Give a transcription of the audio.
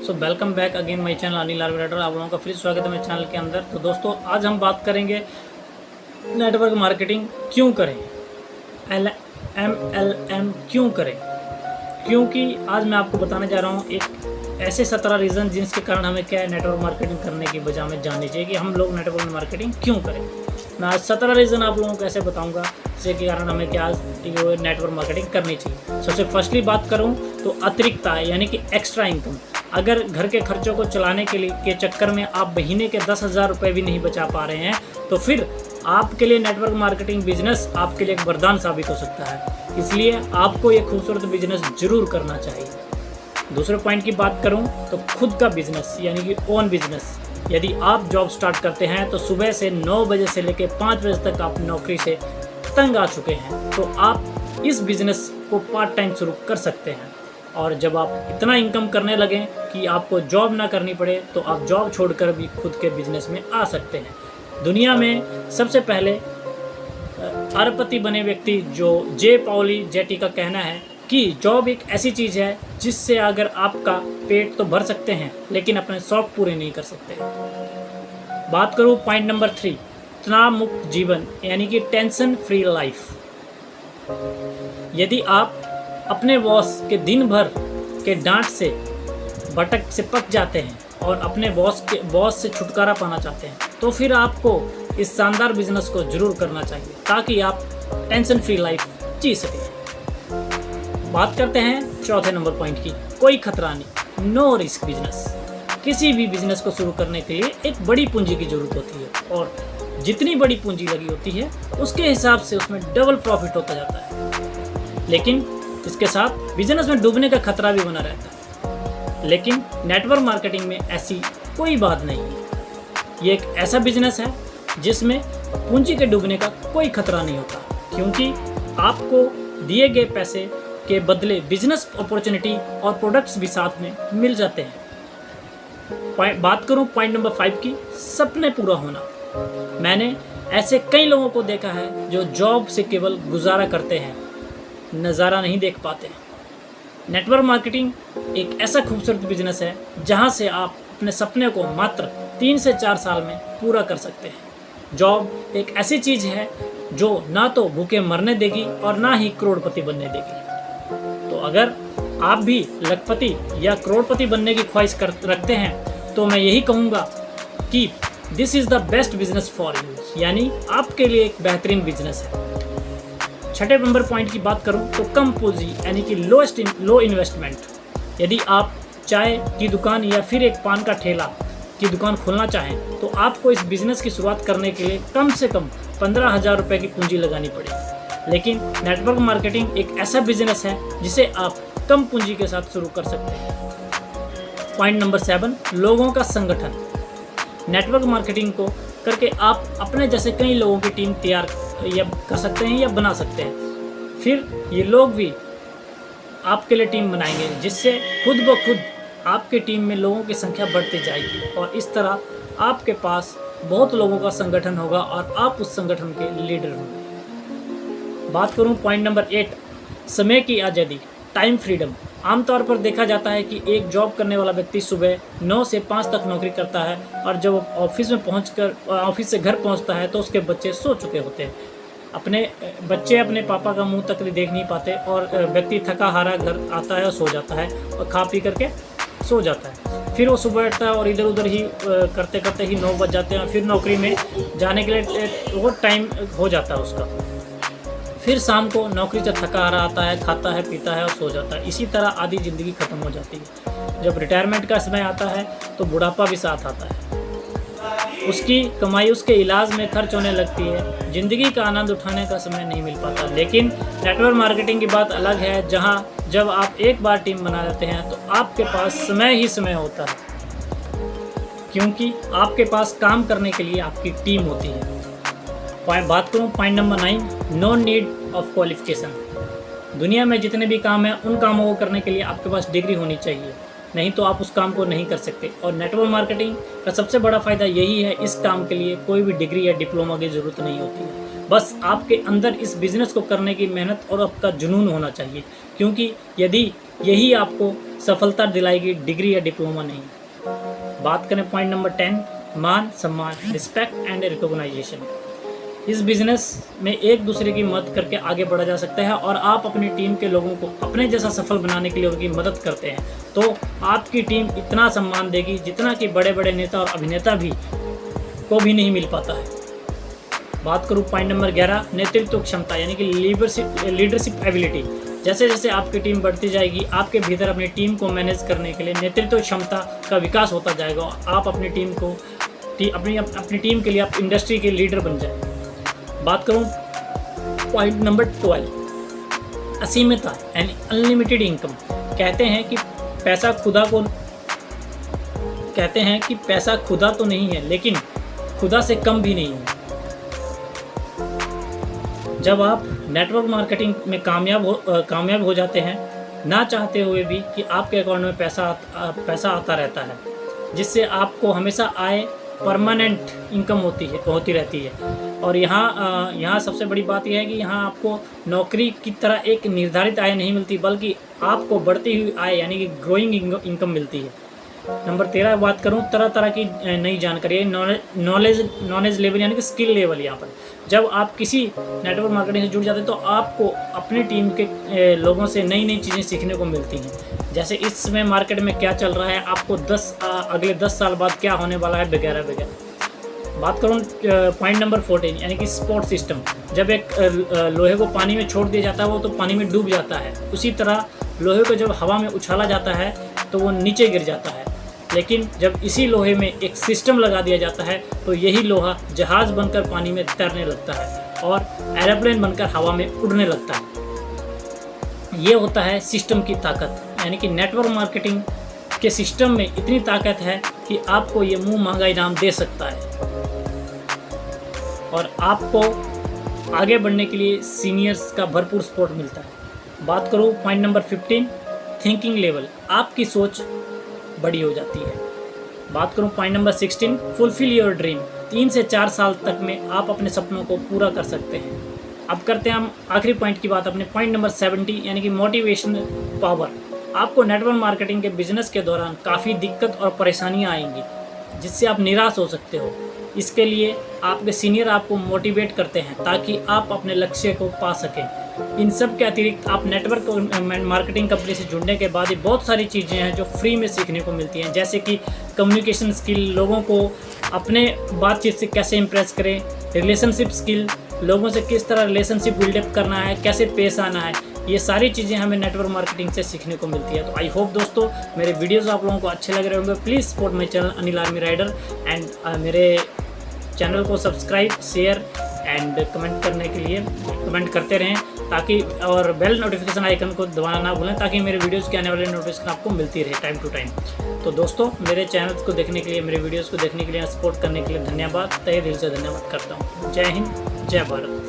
So welcome back again my channel Anil arbitrator. आप लोगों का फिर स्वागत है मेरे चैनल के अंदर। तो दोस्तों आज हम बात करेंगे नेटवर्क मार्केटिंग क्यों करें, MLM क्यों करें। क्योंकि आज मैं आपको बताने जा रहा हूँ एक ऐसे 17 रीज़न जिसके कारण हमें क्या है नेटवर्क मार्केटिंग करने की बजाय हमें जाननी चाहिए कि हम लोग नेटवर्क मार्केटिंग क्यों करें। मैं आज 17 रीज़न आप लोगों को ऐसे बताऊंगा जिसके कारण हमें क्या नेटवर्क मार्केटिंग करनी चाहिए। सबसे फर्स्टली बात करूं तो अतिरिक्त आय यानी कि एक्स्ट्रा इनकम। अगर घर के खर्चों को चलाने के चक्कर में आप महीने के 10,000 रुपये भी नहीं बचा पा रहे हैं तो फिर आपके लिए नेटवर्क मार्केटिंग बिजनेस आपके लिए एक वरदान साबित हो सकता है। इसलिए आपको ये खूबसूरत बिजनेस जरूर करना चाहिए। दूसरे पॉइंट की बात करूं तो खुद का बिजनेस यानी कि ओन बिजनेस। यदि आप जॉब स्टार्ट करते हैं तो सुबह से 9 बजे से लेकर 5 बजे तक आप नौकरी से तंग आ चुके हैं तो आप इस बिज़नेस को पार्ट टाइम शुरू कर सकते हैं। और जब आप इतना इनकम करने लगें कि आपको जॉब ना करनी पड़े तो आप जॉब छोड़कर भी खुद के बिजनेस में आ सकते हैं। दुनिया में सबसे पहले अरबपति बने व्यक्ति जो जे पाउली जेटी का कहना है कि जॉब एक ऐसी चीज़ है जिससे अगर आपका पेट तो भर सकते हैं लेकिन अपने शौक पूरे नहीं कर सकते। बात करूँ पॉइंट नंबर 3, तनाव मुक्त जीवन यानी कि टेंशन फ्री लाइफ। यदि आप अपने बॉस के दिन भर के डांट से भटक से पक जाते हैं और अपने बॉस से छुटकारा पाना चाहते हैं तो फिर आपको इस शानदार बिजनेस को जरूर करना चाहिए ताकि आप टेंशन फ्री लाइफ जी सकें। बात करते हैं चौथे नंबर पॉइंट की, कोई खतरा नहीं, नो रिस्क बिजनेस। किसी भी बिजनेस को शुरू करने के लिए एक बड़ी पूंजी की जरूरत होती है और जितनी बड़ी पूंजी लगी होती है उसके हिसाब से उसमें डबल प्रॉफिट होता जाता है। लेकिन इसके साथ बिजनेस में डूबने का खतरा भी बना रहता है। लेकिन नेटवर्क मार्केटिंग में ऐसी कोई बात नहीं है। ये एक ऐसा बिजनेस है जिसमें पूंजी के डूबने का कोई खतरा नहीं होता क्योंकि आपको दिए गए पैसे के बदले बिजनेस अपॉर्चुनिटी और प्रोडक्ट्स भी साथ में मिल जाते हैं। बात करूं पॉइंट नंबर 5 की, सपने पूरा होना। मैंने ऐसे कई लोगों को देखा है जो जॉब से केवल गुजारा करते हैं, नज़ारा नहीं देख पाते। नेटवर्क मार्केटिंग एक ऐसा खूबसूरत बिजनेस है जहां से आप अपने सपने को मात्र 3 से 4 साल में पूरा कर सकते हैं। जॉब एक ऐसी चीज़ है जो ना तो भूखे मरने देगी और ना ही करोड़पति बनने देगी। तो अगर आप भी लखपति या करोड़पति बनने की ख्वाहिश रखते हैं तो मैं यही कहूँगा कि this is the best business for you, यानी आपके लिए एक बेहतरीन बिजनेस है। छठे नंबर पॉइंट की बात करूं तो कम पूंजी यानी कि लो इन्वेस्टमेंट। यदि आप चाय की दुकान या फिर एक पान का ठेला की दुकान खोलना चाहें तो आपको इस बिज़नेस की शुरुआत करने के लिए कम से कम 15,000 रुपये की पूंजी लगानी पड़ेगी। लेकिन नेटवर्क मार्केटिंग एक ऐसा बिजनेस है जिसे आप कम पूंजी के साथ शुरू कर सकते हैं। पॉइंट नंबर 7, लोगों का संगठन। नेटवर्क मार्केटिंग को करके आप अपने जैसे कई लोगों की टीम तैयार या कर सकते हैं या बना सकते हैं। फिर ये लोग भी आपके लिए टीम बनाएंगे जिससे खुद ब खुद आपके टीम में लोगों की संख्या बढ़ती जाएगी और इस तरह आपके पास बहुत लोगों का संगठन होगा और आप उस संगठन के लीडर होंगे। बात करूं पॉइंट नंबर 8, समय की आज़ादी, टाइम फ्रीडम। आमतौर पर देखा जाता है कि एक जॉब करने वाला व्यक्ति सुबह 9 से 5 तक नौकरी करता है और जब ऑफिस से घर पहुंचता है तो उसके बच्चे सो चुके होते हैं। अपने बच्चे अपने पापा का मुंह तक देख नहीं पाते और व्यक्ति थका हारा घर आता है और सो जाता है और खा पी करके सो जाता है। फिर वो सुबह उठता है और इधर उधर ही करते करते ही 9 बज जाते हैं। फिर नौकरी में जाने के लिए वो टाइम हो जाता है उसका। फिर शाम को नौकरी से थका हारा आता है, खाता है, पीता है और सो जाता है। इसी तरह आधी ज़िंदगी ख़त्म हो जाती है। जब रिटायरमेंट का समय आता है तो बुढ़ापा भी साथ आता है। उसकी कमाई उसके इलाज में खर्च होने लगती है। ज़िंदगी का आनंद उठाने का समय नहीं मिल पाता। लेकिन नेटवर्क मार्केटिंग की बात अलग है जहां जब आप एक बार टीम बना लेते हैं तो आपके पास समय ही समय होता है क्योंकि आपके पास काम करने के लिए आपकी टीम होती है। बात करूँ point number 9, no need of qualification. दुनिया में जितने भी काम हैं उन कामों को करने के लिए आपके पास डिग्री होनी चाहिए, नहीं तो आप उस काम को नहीं कर सकते। और नेटवर्क मार्केटिंग का सबसे बड़ा फ़ायदा यही है, इस काम के लिए कोई भी डिग्री या डिप्लोमा की ज़रूरत नहीं होती है। बस आपके अंदर इस बिज़नेस को करने की मेहनत और आपका जुनून होना चाहिए क्योंकि यदि यही आपको सफलता दिलाएगी डिग्री या डिप्लोमा नहीं। बात करें पॉइंट नंबर 10, मान सम्मान, रिस्पेक्ट एंड रिकॉग्नाइजेशन। इस बिजनेस में एक दूसरे की मदद करके आगे बढ़ा जा सकता है और आप अपनी टीम के लोगों को अपने जैसा सफल बनाने के लिए उनकी मदद करते हैं तो आपकी टीम इतना सम्मान देगी जितना कि बड़े बड़े नेता और अभिनेता भी को भी नहीं मिल पाता है। बात करूँ पॉइंट नंबर 11, नेतृत्व क्षमता यानी कि लीडरशिप एबिलिटी। जैसे जैसे आपकी टीम बढ़ती जाएगी आपके भीतर अपनी टीम को मैनेज करने के लिए नेतृत्व क्षमता का विकास होता जाएगा और आप अपनी टीम को अपनी टीम के लिए आप इंडस्ट्री के लीडर बन जाएंगे। बात करूं पॉइंट नंबर 12, असीमितता यानी अनलिमिटेड इनकम। कहते हैं कि पैसा खुदा तो नहीं है लेकिन खुदा से कम भी नहीं है। जब आप नेटवर्क मार्केटिंग में कामयाब हो जाते हैं ना चाहते हुए भी कि आपके अकाउंट में पैसा आता रहता है जिससे आपको हमेशा आय परमानेंट इनकम होती रहती है। और यहाँ सबसे बड़ी बात यह है कि यहाँ आपको नौकरी की तरह एक निर्धारित आय नहीं मिलती बल्कि आपको बढ़ती हुई आय यानी कि ग्रोइंग इनकम मिलती है। नंबर 13 बात करूँ तरह तरह की नई जानकारी, नॉलेज लेवल यानी कि स्किल लेवल। यहाँ पर जब आप किसी नेटवर्क मार्केटिंग से जुड़ जाते हैं तो आपको अपनी टीम के लोगों से नई नई चीज़ें सीखने को मिलती हैं। जैसे इस समय मार्केट में क्या चल रहा है, आपको अगले 10 साल बाद क्या होने वाला है, वगैरह वगैरह। बात करूँ पॉइंट नंबर 14 यानी कि सपोर्ट सिस्टम। जब एक लोहे को पानी में छोड़ दिया जाता है वो तो पानी में डूब जाता है, उसी तरह लोहे को जब हवा में उछाला जाता है तो वो नीचे गिर जाता है। लेकिन जब इसी लोहे में एक सिस्टम लगा दिया जाता है तो यही लोहा जहाज़ बनकर पानी में तैरने लगता है और एरोप्लेन बनकर हवा में उड़ने लगता है। ये होता है सिस्टम की ताकत, यानी कि नेटवर्क मार्केटिंग के सिस्टम में इतनी ताकत है कि आपको ये मुंह मांगा इनाम दे सकता है और आपको आगे बढ़ने के लिए सीनियर्स का भरपूर सपोर्ट मिलता है। बात करूँ पॉइंट नंबर 15, थिंकिंग लेवल। आपकी सोच बड़ी हो जाती है। बात करूं point number 16, fulfil your dream. 3 से 4 साल तक में आप अपने सपनों को पूरा कर सकते हैं। अब करते हैं हम आखिरी पॉइंट की बात, अपने पॉइंट नंबर 70 यानी कि मोटिवेशन पावर। आपको नेटवर्क मार्केटिंग के बिजनेस के दौरान काफ़ी दिक्कत और परेशानियां आएंगी जिससे आप निराश हो सकते हो। इसके लिए आपके सीनियर आपको मोटिवेट करते हैं ताकि आप अपने लक्ष्य को पा सकें। इन सब के अतिरिक्त आप नेटवर्क मार्केटिंग कंपनी से जुड़ने के बाद ही बहुत सारी चीज़ें हैं जो फ्री में सीखने को मिलती हैं, जैसे कि कम्युनिकेशन स्किल, लोगों को अपने बातचीत से कैसे इम्प्रेस करें, रिलेशनशिप स्किल, लोगों से किस तरह रिलेशनशिप बिल्डअप करना है, कैसे पेश आना है। ये सारी चीज़ें हमें नेटवर्क मार्केटिंग से सीखने को मिलती है। तो आई होप दोस्तों मेरे वीडियोज़ आप लोगों को अच्छे लग रहे होंगे। Please support my channel Anil army rider and मेरे चैनल को सब्सक्राइब, शेयर एंड कमेंट करने के लिए कमेंट करते रहें ताकि और बेल नोटिफिकेशन आइकन को दबाना ना भूलें ताकि मेरे वीडियोज़ के आने वाले नोटिफिकेशन आपको मिलती रहे टाइम टू टाइम। तो दोस्तों मेरे चैनल को देखने के लिए, मेरे वीडियोज़ को देखने के लिए, सपोर्ट करने के लिए धन्यवाद, तहे दिल से धन्यवाद करता हूँ। जय हिंद, जय भारत।